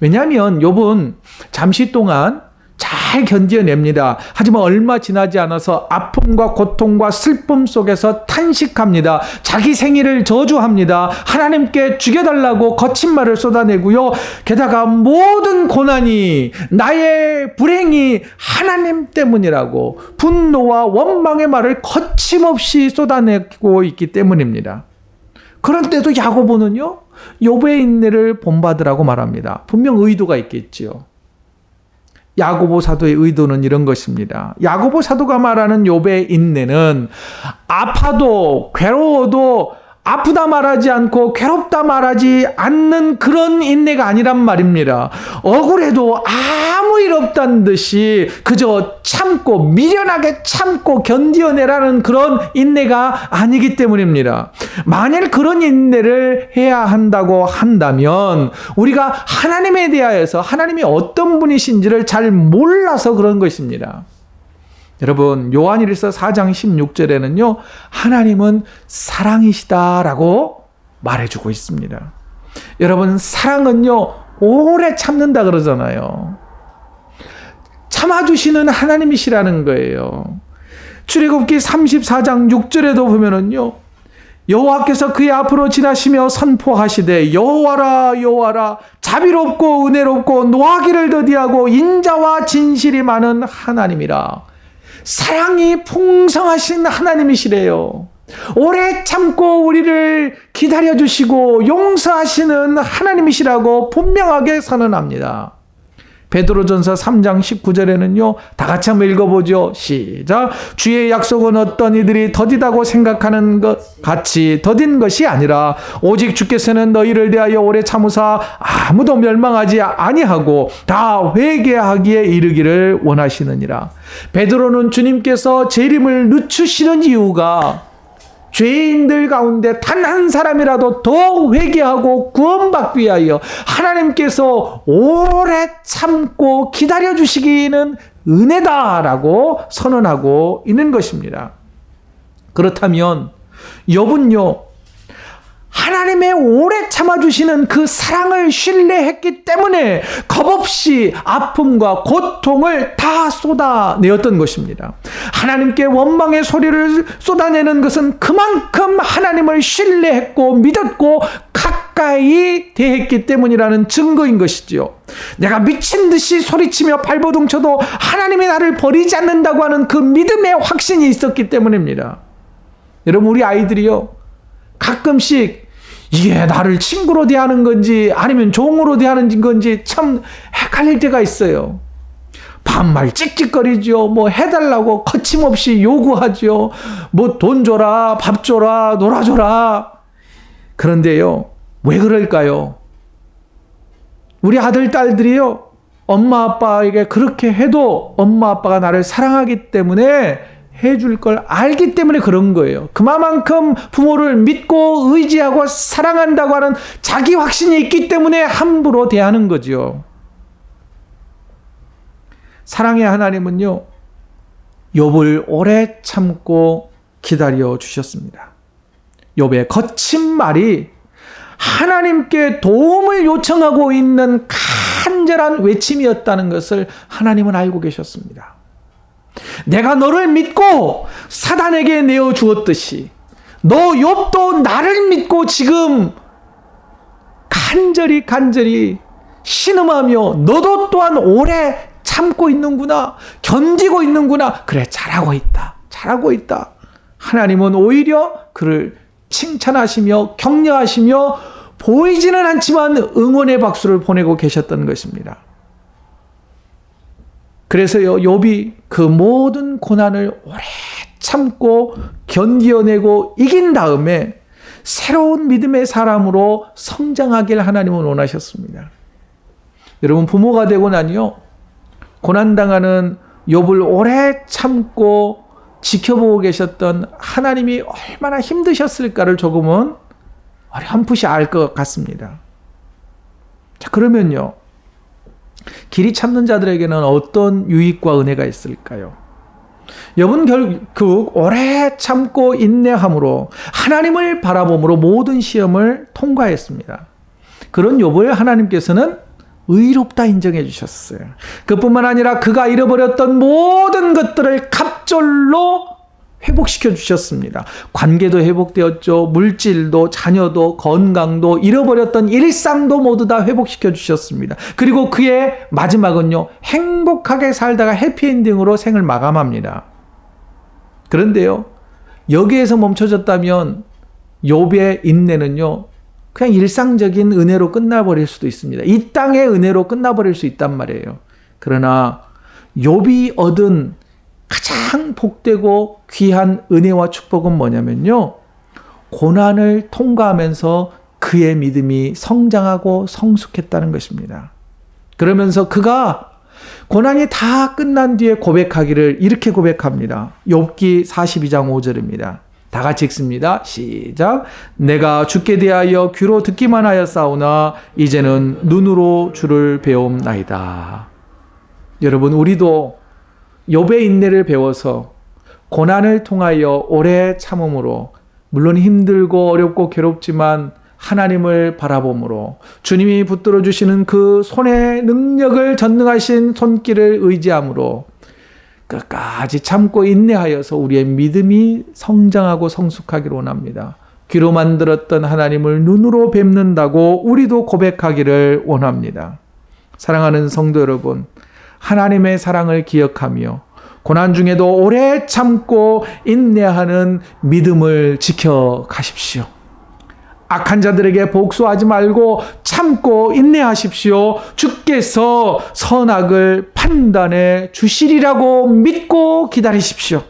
Speaker 3: 왜냐하면 욥은 잠시 동안 잘 견뎌냅니다. 하지만 얼마 지나지 않아서 아픔과 고통과 슬픔 속에서 탄식합니다. 자기 생일을 저주합니다. 하나님께 죽여달라고 거친 말을 쏟아내고요. 게다가 모든 고난이 나의 불행이 하나님 때문이라고 분노와 원망의 말을 거침없이 쏟아내고 있기 때문입니다. 그런데도 야고보는요, 욥의 인내를 본받으라고 말합니다. 분명 의도가 있겠지요. 야고보 사도의 의도는 이런 것입니다. 야고보 사도가 말하는 욥의 인내는 아파도 괴로워도 아프다 말하지 않고 괴롭다 말하지 않는 그런 인내가 아니란 말입니다. 억울해도 아무 일 없다는 듯이 그저 참고 미련하게 참고 견디어내라는 그런 인내가 아니기 때문입니다. 만일 그런 인내를 해야 한다고 한다면 우리가 하나님에 대하여서 하나님이 어떤 분이신지를 잘 몰라서 그런 것입니다. 여러분, 요한일서 4장 16절에는요, 하나님은 사랑이시다라고 말해주고 있습니다. 여러분, 사랑은요, 오래 참는다 그러잖아요. 참아주시는 하나님이시라는 거예요. 출애굽기 34장 6절에도 보면은요, 여호와께서 그의 앞으로 지나시며 선포하시되 여호와라 여호와라 자비롭고 은혜롭고 노하기를 더디하고 인자와 진실이 많은 하나님이라. 사랑이 풍성하신 하나님이시래요. 오래 참고 우리를 기다려주시고 용서하시는 하나님이시라고 분명하게 선언합니다. 베드로전서 3장 19절에는요. 다 같이 한번 읽어보죠. 시작. 주의 약속은 어떤 이들이 더디다고 생각하는 것 같이 더딘 것이 아니라 오직 주께서는 너희를 대하여 오래 참으사 아무도 멸망하지 아니하고 다 회개하기에 이르기를 원하시느니라. 베드로는 주님께서 재림을 늦추시는 이유가 죄인들 가운데 단 한 사람이라도 더 회개하고 구원받기 위하여 하나님께서 오래 참고 기다려주시기는 은혜다라고 선언하고 있는 것입니다. 그렇다면 욥은요, 하나님의 오래 참아주시는 그 사랑을 신뢰했기 때문에 겁없이 아픔과 고통을 다 쏟아내었던 것입니다. 하나님께 원망의 소리를 쏟아내는 것은 그만큼 하나님을 신뢰했고 믿었고 가까이 대했기 때문이라는 증거인 것이지요. 내가 미친 듯이 소리치며 발버둥 쳐도 하나님이 나를 버리지 않는다고 하는 그 믿음의 확신이 있었기 때문입니다. 여러분, 우리 아이들이요, 가끔씩 이게 나를 친구로 대하는 건지 아니면 종으로 대하는 건지 참 헷갈릴 때가 있어요. 반말 찍찍거리죠. 뭐 해달라고 거침없이 요구하죠. 뭐 돈 줘라, 밥 줘라, 놀아줘라. 그런데요, 왜 그럴까요? 우리 아들, 딸들이요, 엄마 아빠에게 그렇게 해도 엄마 아빠가 나를 사랑하기 때문에 해줄 걸 알기 때문에 그런 거예요. 그만큼 부모를 믿고 의지하고 사랑한다고 하는 자기 확신이 있기 때문에 함부로 대하는 거죠. 사랑의 하나님은요, 욥을 오래 참고 기다려 주셨습니다. 욥의 거친 말이 하나님께 도움을 요청하고 있는 간절한 외침이었다는 것을 하나님은 알고 계셨습니다. 내가 너를 믿고 사단에게 내어 주었듯이 너 욥도 나를 믿고 지금 간절히 신음하며 너도 또한 오래 참고 있는구나, 견디고 있는구나. 그래, 잘하고 있다. 하나님은 오히려 그를 칭찬하시며 격려하시며 보이지는 않지만 응원의 박수를 보내고 계셨던 것입니다. 그래서요, 욥이 그 모든 고난을 오래 참고 견디어내고 이긴 다음에 새로운 믿음의 사람으로 성장하길 하나님은 원하셨습니다. 여러분, 부모가 되고 나니요, 고난당하는 욥을 오래 참고 지켜보고 계셨던 하나님이 얼마나 힘드셨을까를 조금은 어렴풋이 알 것 같습니다. 자, 그러면요, 길이 참는 자들에게는 어떤 유익과 은혜가 있을까요? 욥은 결국 오래 참고 인내함으로 하나님을 바라봄으로 모든 시험을 통과했습니다. 그런 욥을 하나님께서는 의롭다 인정해 주셨어요. 그뿐만 아니라 그가 잃어버렸던 모든 것들을 갑절로 회복시켜 주셨습니다. 관계도 회복되었죠. 물질도, 자녀도, 건강도, 잃어버렸던 일상도 모두 다 회복시켜 주셨습니다. 그리고 그의 마지막은요, 행복하게 살다가 해피엔딩으로 생을 마감합니다. 그런데요, 여기에서 멈춰졌다면 욥의 인내는요, 그냥 일상적인 은혜로 끝나버릴 수도 있습니다. 이 땅의 은혜로 끝나버릴 수 있단 말이에요. 그러나 욥이 얻은 가장 복되고 귀한 은혜와 축복은 뭐냐면요, 고난을 통과하면서 그의 믿음이 성장하고 성숙했다는 것입니다. 그러면서 그가 고난이 다 끝난 뒤에 고백하기를 이렇게 고백합니다. 욥기 42장 5절입니다. 다 같이 읽습니다. 시작. 내가 주께 대하여 귀로 듣기만 하였사오나 이제는 눈으로 주를 배움나이다. 여러분, 우리도 욥의 인내를 배워서 고난을 통하여 오래 참음으로, 물론 힘들고 어렵고 괴롭지만 하나님을 바라봄으로, 주님이 붙들어 주시는 그 손의 능력을, 전능하신 손길을 의지함으로 끝까지 참고 인내하여서 우리의 믿음이 성장하고 성숙하기를 원합니다. 귀로만 들었던 하나님을 눈으로 뵙는다고 우리도 고백하기를 원합니다. 사랑하는 성도 여러분, 하나님의 사랑을 기억하며 고난 중에도 오래 참고 인내하는 믿음을 지켜가십시오. 악한 자들에게 복수하지 말고 참고 인내하십시오. 주께서 선악을 판단해 주시리라고 믿고 기다리십시오.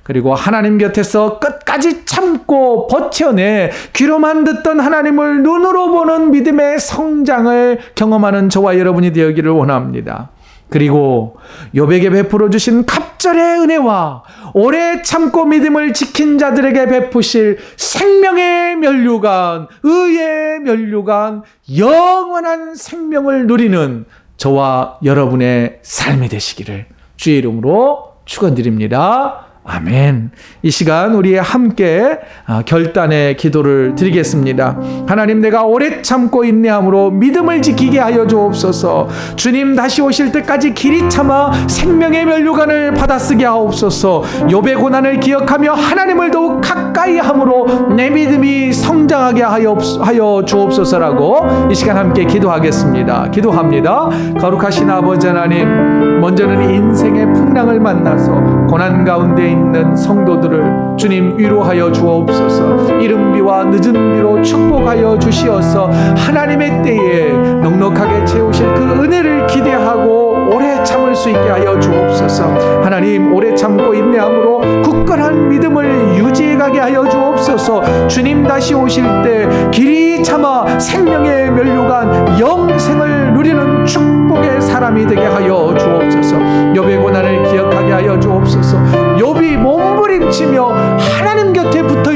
Speaker 3: 그리고 하나님 곁에서 끝까지 참고 버텨내 귀로만 듣던 하나님을 눈으로 보는 믿음의 성장을 경험하는 저와 여러분이 되기를 원합니다. 그리고 욥에게 베풀어 주신 갑절의 은혜와 오래 참고 믿음을 지킨 자들에게 베푸실 생명의 면류관, 의의 면류관, 영원한 생명을 누리는 저와 여러분의 삶이 되시기를 주의 이름으로 축원드립니다. 아멘. 이 시간 우리 함께 결단의 기도를 드리겠습니다. 하나님, 내가 오래 참고 인내함으로 믿음을 지키게 하여 주옵소서. 주님 다시 오실 때까지 길이 참아 생명의 면류관을 받아쓰게 하옵소서. 욥의 고난을 기억하며 하나님을 더욱 가까이 함으로 내 믿음이 성장하게 하여 주옵소서라고 이 시간 함께 기도하겠습니다. 기도합니다. 거룩하신 아버지 하나님, 먼저는 인생의 풍랑을 만나서 고난 가운데 있는 성도들을 주님 위로하여 주옵소서. 이른 비와 늦은 비로 축복하여 주시어서 하나님의 때에 넉넉하게 채우실 그 은혜를 기대하고 오래 참을 수 있게 하여 주옵소서. 하나님, 오래 참고 인내함으로 굳건한 믿음을 유지해가게 하여 주옵소서. 주님 다시 오실 때 길이 참아 생명의 면류관, 영생을 누리는 축복의 사람이 되게 하여 주옵소서. 욥의 고난을 기억하게 하여 주옵소서. 욥이 몸부림치며 하나님 곁에 붙어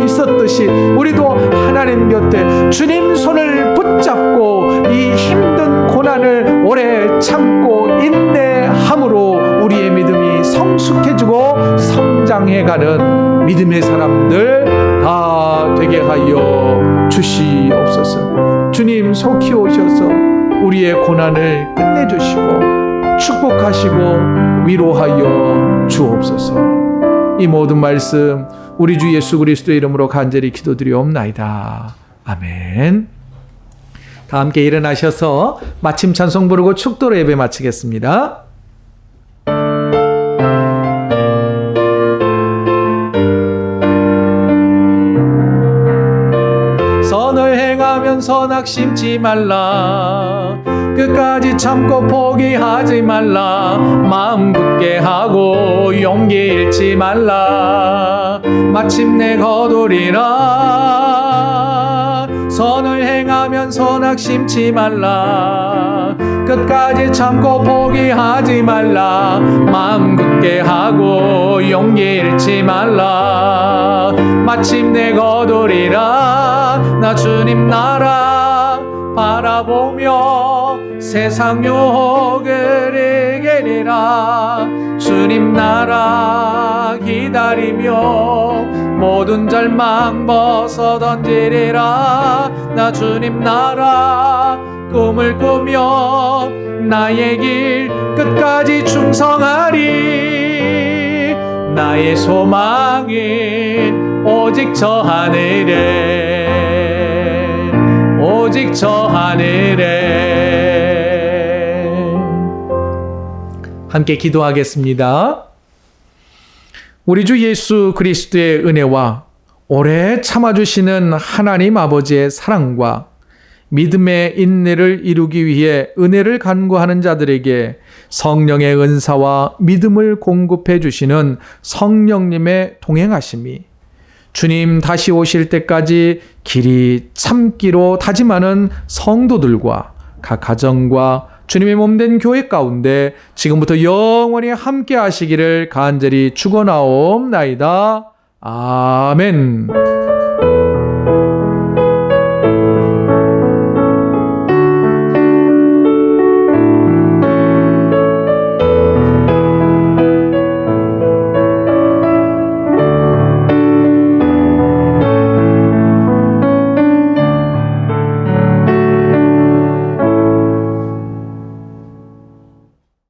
Speaker 3: 있었듯이 우리도 하나님 곁에 주님 손을 붙잡고 이 힘든 고난을 오래 참고 인내함으로 우리의 믿음이 성숙해지고 성장해가는 믿음의 사람들 다 되게 하여 주시옵소서. 주님 속히 오셔서 우리의 고난을 끝내주시고 축복하시고 위로하여 주옵소서. 이 모든 말씀 우리 주 예수 그리스도의 이름으로 간절히 기도드리옵나이다. 아멘. 다 함께 일어나셔서 마침 찬송 부르고 축도로 예배 마치겠습니다. 선을 행하면 선악 심지 말라. 끝까지 참고 포기하지 말라. 마음 굳게 하고 용기 잃지 말라. 마침내 거두리라. 선을 행하면 선악 심지 말라. 끝까지 참고 포기하지 말라. 마음 굳게 하고 용기 잃지 말라. 마침내 거두리라. 나 주님 나라 바라보며 세상 유혹을 이기리라. 주님 나라 기다리며 모든 절망 벗어 던지리라. 나 주님 나라 꿈을 꾸며 나의 길 끝까지 충성하리. 나의 소망은 오직 저 하늘에, 오직 저 하늘에. 함께 기도하겠습니다. 우리 주 예수 그리스도의 은혜와 오래 참아주시는 하나님 아버지의 사랑과 믿음의 인내를 이루기 위해 은혜를 간구하는 자들에게 성령의 은사와 믿음을 공급해 주시는 성령님의 동행하심이 주님 다시 오실 때까지 길이 참기로 다짐하는 성도들과 각 가정과 주님의 몸된 교회 가운데 지금부터 영원히 함께 하시기를 간절히 축원하옵나이다. 아멘.